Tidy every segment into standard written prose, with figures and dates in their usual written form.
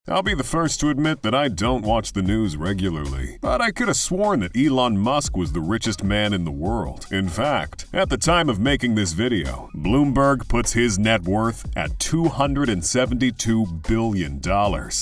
I'll be the first to admit that I don't watch the news regularly, but I could have sworn that Elon Musk was the richest man in the world. In fact, at the time of making this video, Bloomberg puts his net worth at $272 billion,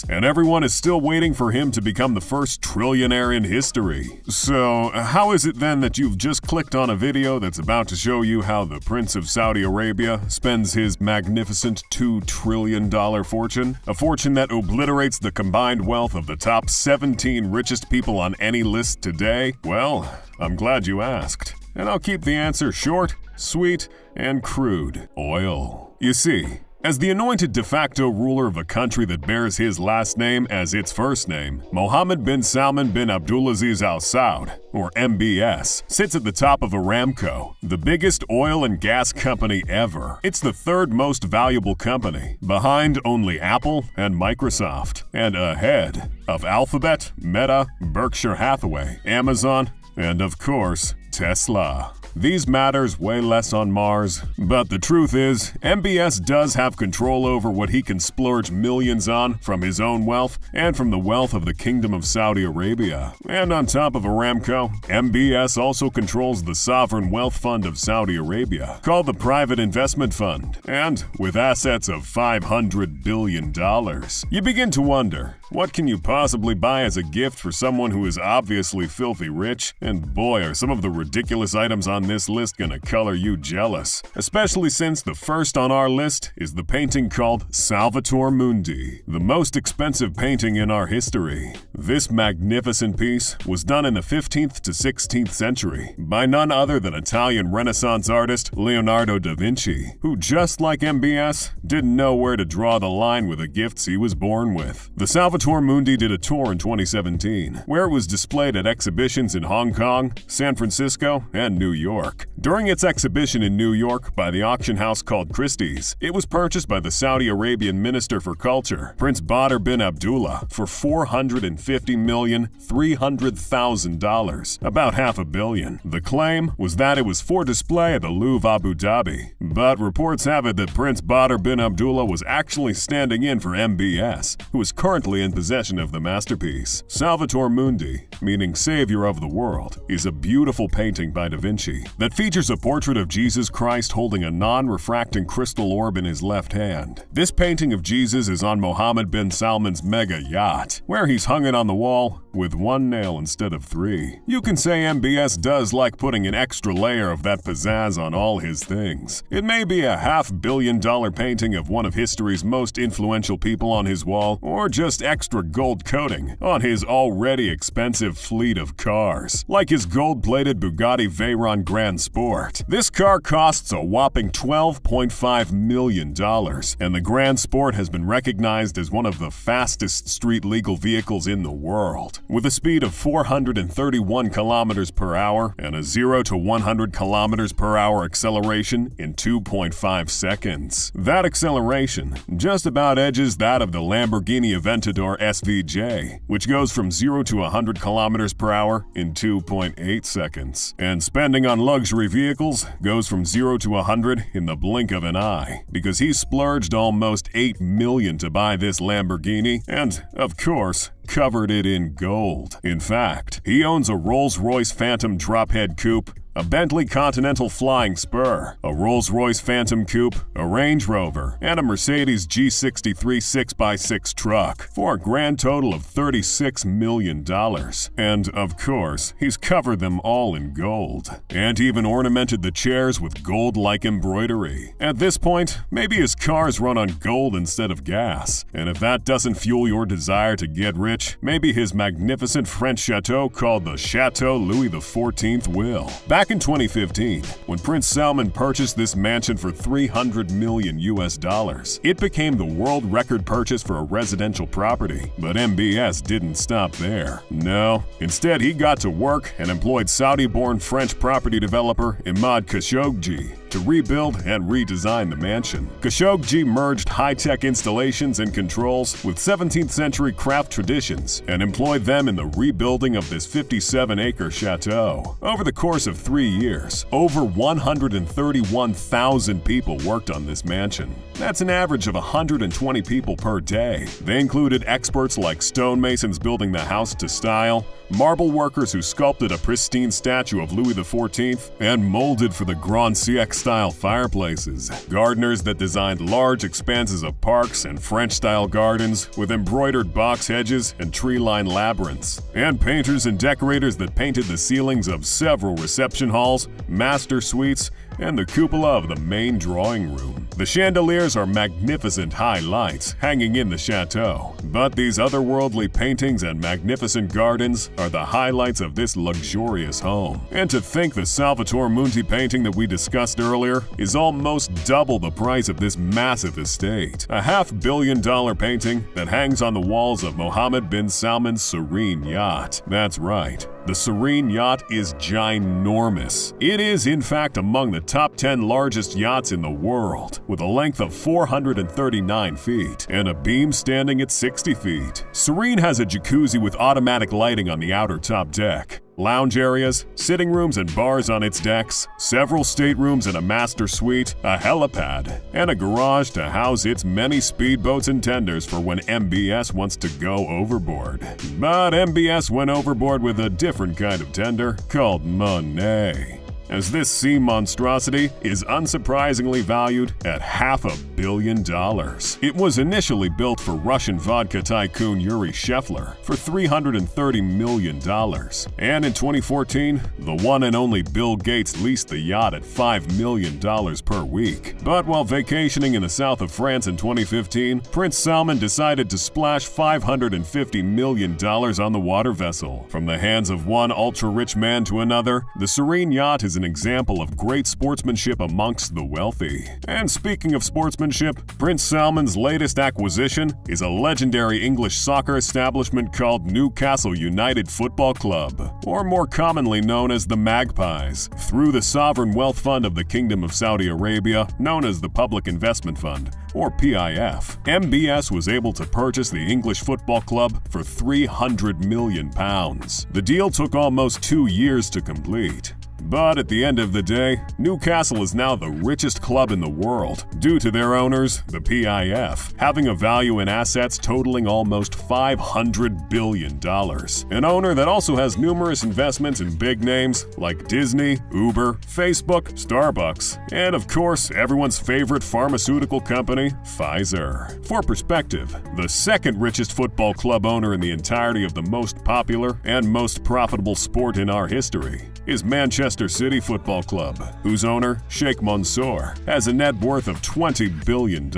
and everyone is still waiting for him to become the first trillionaire in history. So, how is it then that you've just clicked on a video that's about to show you how the Prince of Saudi Arabia spends his magnificent $2 trillion fortune? A fortune that obliterates the combined wealth of the top 17 richest people on any list today? Well, I'm glad you asked. And I'll keep the answer short, sweet, and crude. Oil. You see, as the anointed de facto ruler of a country that bears his last name as its first name, Mohammed bin Salman bin Abdulaziz Al Saud, or MBS, sits at the top of Aramco, the biggest oil and gas company ever. It's the third most valuable company, behind only Apple and Microsoft, and ahead of Alphabet, Meta, Berkshire Hathaway, Amazon, and of course, Tesla. These matters way less on Mars, but the truth is, MBS does have control over what he can splurge millions on from his own wealth and from the wealth of the Kingdom of Saudi Arabia. And on top of Aramco, MBS also controls the sovereign wealth fund of Saudi Arabia, called the Private Investment Fund, and with assets of $500 billion. You begin to wonder, what can you possibly buy as a gift for someone who is obviously filthy rich? And boy, are some of the ridiculous items on this list gonna color you jealous. Especially since the first on our list is the painting called Salvator Mundi, the most expensive painting in our history. This magnificent piece was done in the 15th to 16th century by none other than Italian Renaissance artist Leonardo da Vinci, who just like MBS, didn't know where to draw the line with the gifts he was born with. The Salvator Mundi did a tour in 2017, where it was displayed at exhibitions in Hong Kong, San Francisco, and New York. During its exhibition in New York by the auction house called Christie's, it was purchased by the Saudi Arabian Minister for Culture, Prince Badr bin Abdullah, for $450,300,000, about $500 million. The claim was that it was for display at the Louvre Abu Dhabi, but reports have it that Prince Badr bin Abdullah was actually standing in for MBS, who is currently in possession of the masterpiece. Salvator Mundi, meaning Savior of the World, is a beautiful painting by Da Vinci that features a portrait of Jesus Christ holding a non-refracting crystal orb in his left hand. This painting of Jesus is on Mohammed bin Salman's mega yacht, where he's hung it on the wall with one nail instead of three. You can say MBS does like putting an extra layer of that pizzazz on all his things. It may be a $500 million painting of one of history's most influential people on his wall, or just extra gold coating on his already expensive fleet of cars, like his gold-plated Bugatti Veyron Grand Sport. This car costs a whopping $12.5 million, and the Grand Sport has been recognized as one of the fastest street-legal vehicles in the world, with a speed of 431 kilometers per hour and a 0 to 100 kilometers per hour acceleration in 2.5 seconds. That acceleration just about edges that of the Lamborghini Aventador SVJ, which goes from 0 to 100 kilometers per hour in 2.8 seconds. And spending on luxury vehicles goes from 0 to 100 in the blink of an eye, because he splurged almost $8 million to buy this Lamborghini and, of course, covered it in gold. In fact, he owns a Rolls-Royce Phantom drophead coupe, a Bentley Continental Flying Spur, a Rolls-Royce Phantom Coupe, a Range Rover, and a Mercedes G63 6x6 truck, for a grand total of $36 million. And, of course, he's covered them all in gold, and even ornamented the chairs with gold-like embroidery. At this point, maybe his cars run on gold instead of gas, and if that doesn't fuel your desire to get rich, maybe his magnificent French chateau called the Chateau Louis XIV will. Back in 2015, when Prince Salman purchased this mansion for $300 million, it became the world record purchase for a residential property. But MBS didn't stop there. No, instead he got to work and employed Saudi-born French property developer Imad Khashoggi to rebuild and redesign the mansion. Khashoggi merged high-tech installations and controls with 17th century craft traditions and employed them in the rebuilding of this 57-acre chateau. Over the course of 3 years, over 131,000 people worked on this mansion. That's an average of 120 people per day. They included experts like stonemasons building the house to style, marble workers who sculpted a pristine statue of Louis XIV and molded for the Grand Siècle-style fireplaces, gardeners that designed large expanses of parks and French-style gardens with embroidered box hedges and tree-lined labyrinths, and painters and decorators that painted the ceilings of several reception halls, master suites, and the cupola of the main drawing room. The chandeliers are magnificent high lights hanging in the chateau, but these otherworldly paintings and magnificent gardens are the highlights of this luxurious home. And to think the Salvator Mundi painting that we discussed earlier is almost double the price of this massive estate. A $500 million painting that hangs on the walls of Mohammed bin Salman's serene yacht. That's right. The serene yacht is ginormous. It is, in fact, among the top 10 largest yachts in the world, with a length of 439 feet and a beam standing at 60 feet. Serene has a jacuzzi with automatic lighting on the outer top deck, lounge areas, sitting rooms and bars on its decks, several staterooms and a master suite, a helipad, and a garage to house its many speedboats and tenders for when MBS wants to go overboard. But MBS went overboard with a different kind of tender called Monet, as this sea monstrosity is unsurprisingly valued at $500 million. It was initially built for Russian vodka tycoon Yuri Shefler for $330 million, and in 2014, the one and only Bill Gates leased the yacht at $5 million per week. But while vacationing in the south of France in 2015, Prince Salman decided to splash $550 million on the water vessel. From the hands of one ultra-rich man to another, the Serene yacht is an example of great sportsmanship amongst the wealthy. And speaking of sportsmanship, Prince Salman's latest acquisition is a legendary English soccer establishment called Newcastle United Football Club, or more commonly known as the Magpies, through the Sovereign Wealth Fund of the Kingdom of Saudi Arabia, known as the Public Investment Fund, or PIF. MBS was able to purchase the English football club for £300 million. The deal took almost 2 years to complete. But at the end of the day, Newcastle is now the richest club in the world, due to their owners, the PIF, having a value in assets totaling almost $500 billion. An owner that also has numerous investments in big names like Disney, Uber, Facebook, Starbucks, and of course, everyone's favorite pharmaceutical company, Pfizer. For perspective, the second richest football club owner in the entirety of the most popular and most profitable sport in our history is Manchester City Football Club, whose owner, Sheikh Mansour, has a net worth of $20 billion.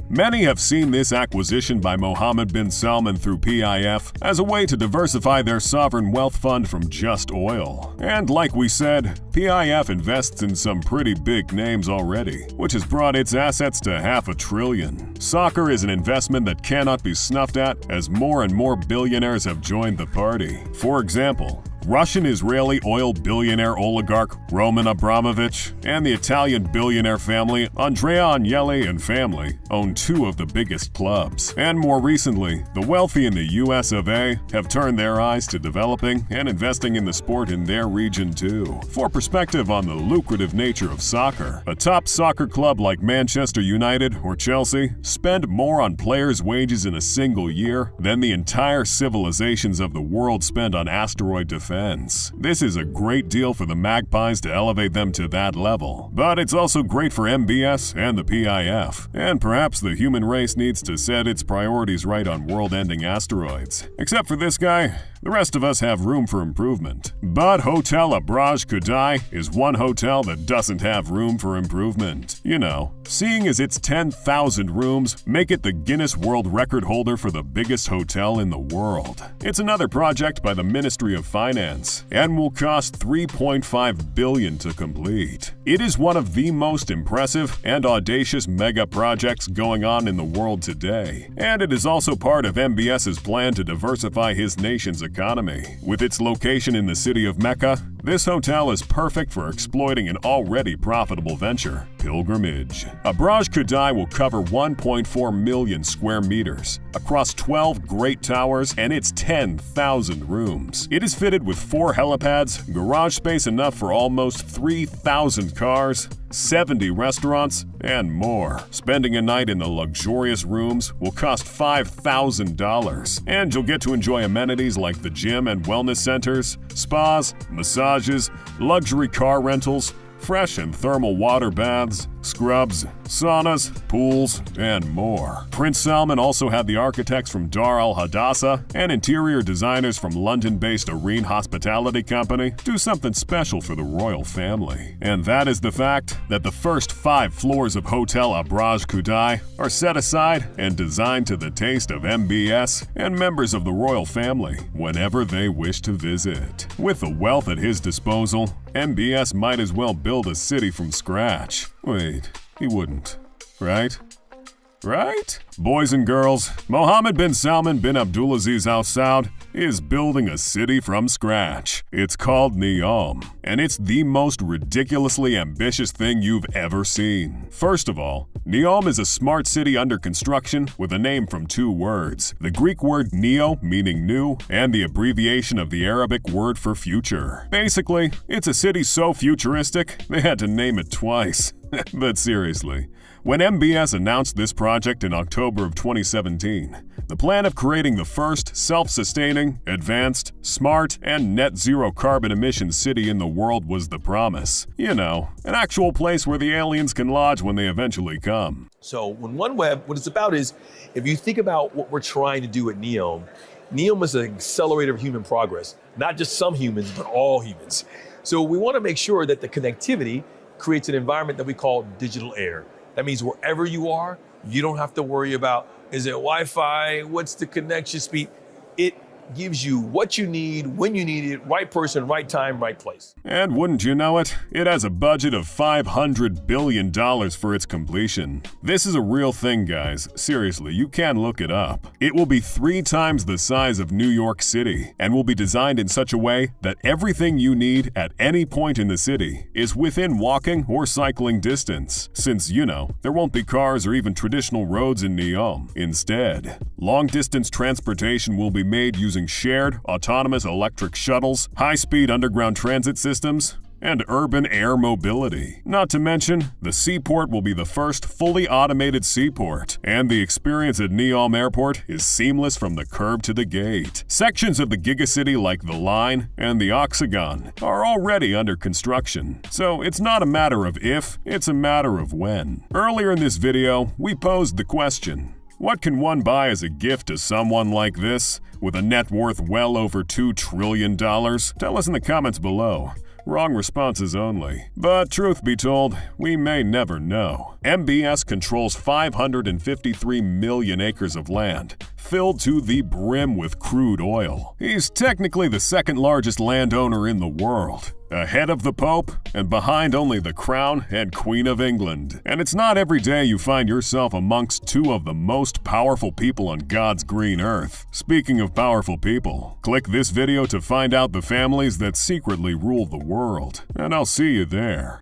Many have seen this acquisition by Mohammed bin Salman through PIF as a way to diversify their sovereign wealth fund from just oil. And like we said, PIF invests in some pretty big names already, which has brought its assets to $500 billion. Soccer is an investment that cannot be snuffed at, as more and more billionaires have joined the party. For example, Russian-Israeli oil billionaire oligarch Roman Abramovich and the Italian billionaire family Andrea Agnelli and family own 2 of the biggest clubs. And more recently, the wealthy in the US of A have turned their eyes to developing and investing in the sport in their region too. For perspective on the lucrative nature of soccer, a top soccer club like Manchester United or Chelsea spend more on players' wages in a single year than the entire civilizations of the world spend on asteroid defense. This is a great deal for the Magpies to elevate them to that level, but it's also great for MBS and the PIF, and perhaps the human race needs to set its priorities right on world-ending asteroids. Except for this guy, the rest of us have room for improvement. But Hotel Abraj Khudai is one hotel that doesn't have room for improvement. You know, seeing as its 10,000 rooms make it the Guinness World Record holder for the biggest hotel in the world. It's another project by the Ministry of Finance and will cost $3.5 billion to complete. It is one of the most impressive and audacious mega projects going on in the world today, and it is also part of MBS's plan to diversify his nation's economy. With its location in the city of Mecca, this hotel is perfect for exploiting an already profitable venture, pilgrimage. Abraj Khudai will cover 1.4 million square meters across 12 great towers and its 10,000 rooms. It is fitted with 4 helipads, garage space enough for almost 3,000 cars, 70 restaurants, and more. Spending a night in the luxurious rooms will cost $5,000, and you'll get to enjoy amenities like the gym and wellness centers, spas, massages, luxury car rentals, fresh and thermal water baths, scrubs, saunas, pools, and more. Prince Salman also had the architects from Dar Al Hadassah and interior designers from London-based Arene Hospitality Company do something special for the royal family. And that is the fact that the first 5 floors of Hotel Abraj Khudai are set aside and designed to the taste of MBS and members of the royal family whenever they wish to visit. With the wealth at his disposal, MBS might as well build a city from scratch. Wait, he wouldn't, right? Right? Boys and girls, Mohammed bin Salman bin Abdulaziz Al Saud is building a city from scratch. It's called Neom, and it's the most ridiculously ambitious thing you've ever seen. First of all, Neom is a smart city under construction with a name from 2 words, the Greek word neo, meaning new, and the abbreviation of the Arabic word for future. Basically, it's a city so futuristic, they had to name it twice. But seriously, when MBS announced this project in October of 2017, the plan of creating the first self-sustaining, advanced, smart, and net zero carbon emission city in the world was the promise. You know, an actual place where the aliens can lodge when they eventually come. So when OneWeb, what it's about is, if you think about what we're trying to do at Neom, Neom is an accelerator of human progress, not just some humans, but all humans. So we want to make sure that the connectivity creates an environment that we call digital air. That means wherever you are, you don't have to worry about, is it Wi-Fi? What's the connection speed? It gives you what you need, when you need it, right person, right time, right place. And wouldn't you know it, it has a budget of $500 billion for its completion. This is a real thing, guys. Seriously, you can look it up. It will be 3 times the size of New York City and will be designed in such a way that everything you need at any point in the city is within walking or cycling distance, since, you know, there won't be cars or even traditional roads in Neom. Instead, long-distance transportation will be made using shared, autonomous electric shuttles, high-speed underground transit systems, and urban air mobility. Not to mention, the seaport will be the first fully automated seaport, and the experience at Neom Airport is seamless from the curb to the gate. Sections of the gigacity like the Line and the Octagon are already under construction, so it's not a matter of if, it's a matter of when. Earlier in this video, we posed the question, what can one buy as a gift to someone like this, with a net worth well over $2 trillion? Tell us in the comments below. Wrong responses only. But truth be told, we may never know. MBS controls 553 million acres of land, filled to the brim with crude oil. He's technically the 2nd largest landowner in the world, ahead of the Pope and behind only the Crown and Queen of England. And it's not every day you find yourself amongst 2 of the most powerful people on God's green earth. Speaking of powerful people, click this video to find out the families that secretly rule the world, and I'll see you there.